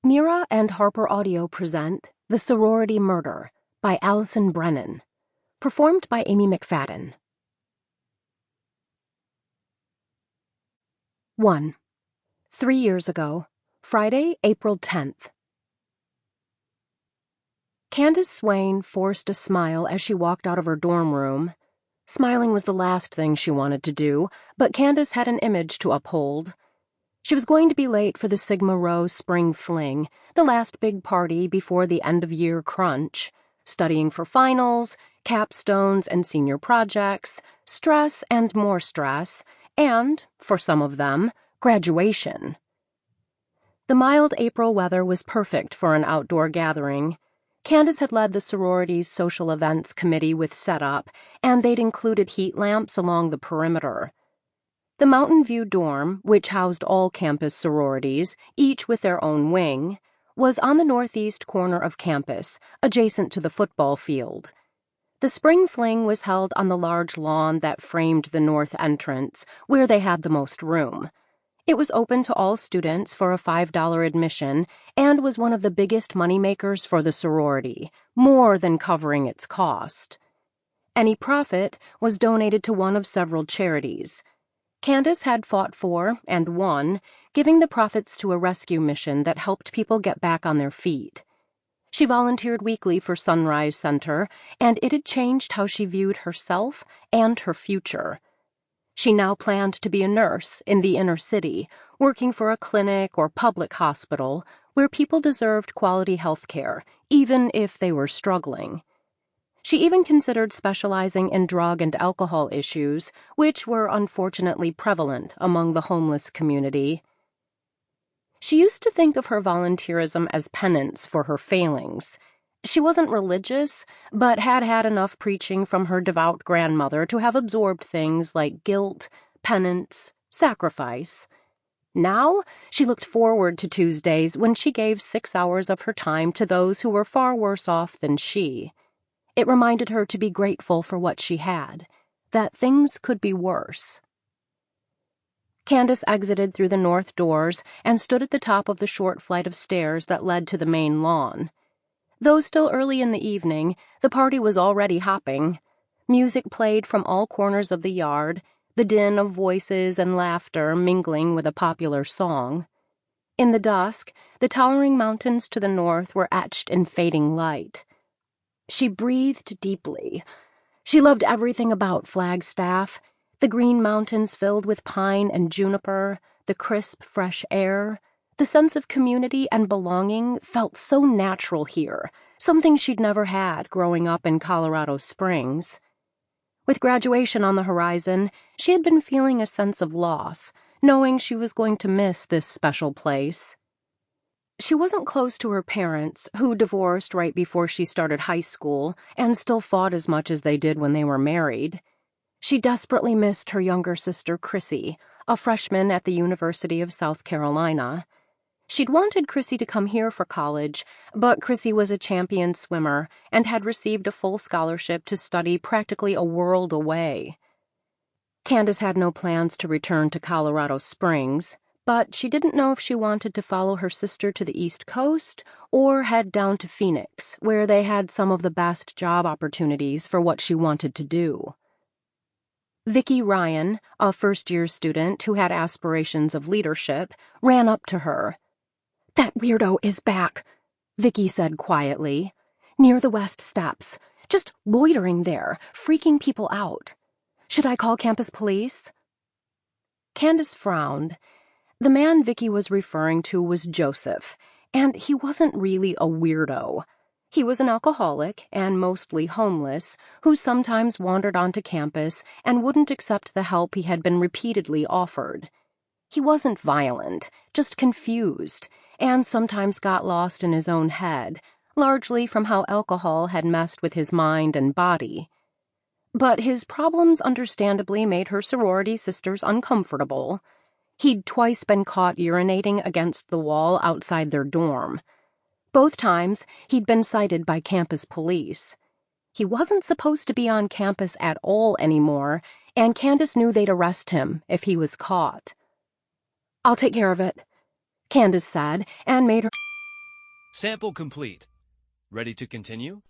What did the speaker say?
Mira and HarlequinAudio present The Sorority Murder by Allison Brennan, performed by Amy Mcfadden. 1. 3 years ago, Friday, April 10th. Candace Swain forced a smile as she walked out of her dorm room. Smiling was the last thing she wanted to do, but Candace had an image to uphold. She was going to be late for the Sigma Rho spring fling, the last big party before the end-of-year crunch, studying for finals, capstones and senior projects, stress and more stress, and, for some of them, graduation. The mild April weather was perfect for an outdoor gathering. Candace had led the sorority's social events committee with setup, and they'd included heat lamps along the perimeter. The Mountain View dorm, which housed all campus sororities, each with their own wing, was on the northeast corner of campus, adjacent to the football field. The spring fling was held on the large lawn that framed the north entrance, where they had the most room. It was open to all students for a $5 admission and was one of the biggest moneymakers for the sorority, more than covering its cost. Any profit was donated to one of several charities. Candace had fought for, and won, giving the profits to a rescue mission that helped people get back on their feet. She volunteered weekly for Sunrise Center, and it had changed how she viewed herself and her future. She now planned to be a nurse in the inner city, working for a clinic or public hospital where people deserved quality health care, even if they were struggling. She even considered specializing in drug and alcohol issues, which were unfortunately prevalent among the homeless community. She used to think of her volunteerism as penance for her failings. She wasn't religious, but had had enough preaching from her devout grandmother to have absorbed things like guilt, penance, sacrifice. Now, she looked forward to Tuesdays when she gave 6 hours of her time to those who were far worse off than she. It reminded her to be grateful for what she had, that things could be worse. Candace exited through the north doors and stood at the top of the short flight of stairs that led to the main lawn. Though still early in the evening, the party was already hopping. Music played from all corners of the yard, the din of voices and laughter mingling with a popular song. In the dusk, the towering mountains to the north were etched in fading light. She breathed deeply. She loved everything about Flagstaff, the green mountains filled with pine and juniper, the crisp, fresh air. The sense of community and belonging felt so natural here, something she'd never had growing up in Colorado Springs. With graduation on the horizon, she had been feeling a sense of loss, knowing she was going to miss this special place. She wasn't close to her parents, who divorced right before she started high school and still fought as much as they did when they were married. She desperately missed her younger sister, Chrissy, a freshman at the University of South Carolina. She'd wanted Chrissy to come here for college, but Chrissy was a champion swimmer and had received a full scholarship to study practically a world away. Candace had no plans to return to Colorado Springs, but she didn't know if she wanted to follow her sister to the East Coast or head down to Phoenix, where they had some of the best job opportunities for what she wanted to do. Vicki Ryan, a first-year student who had aspirations of leadership, ran up to her. "That weirdo is back," Vicki said quietly, "near the West Steps, just loitering there, freaking people out. Should I call campus police?" Candace frowned. The man Vicki was referring to was Joseph, and he wasn't really a weirdo. He was an alcoholic and mostly homeless who sometimes wandered onto campus and wouldn't accept the help he had been repeatedly offered. He wasn't violent, just confused, and sometimes got lost in his own head, largely from how alcohol had messed with his mind and body. But his problems understandably made her sorority sisters uncomfortable. He'd twice been caught urinating against the wall outside their dorm. Both times, he'd been cited by campus police. He wasn't supposed to be on campus at all anymore, and Candace knew they'd arrest him if he was caught. "I'll take care of it," Candace said, and made her Sample complete. Ready to continue?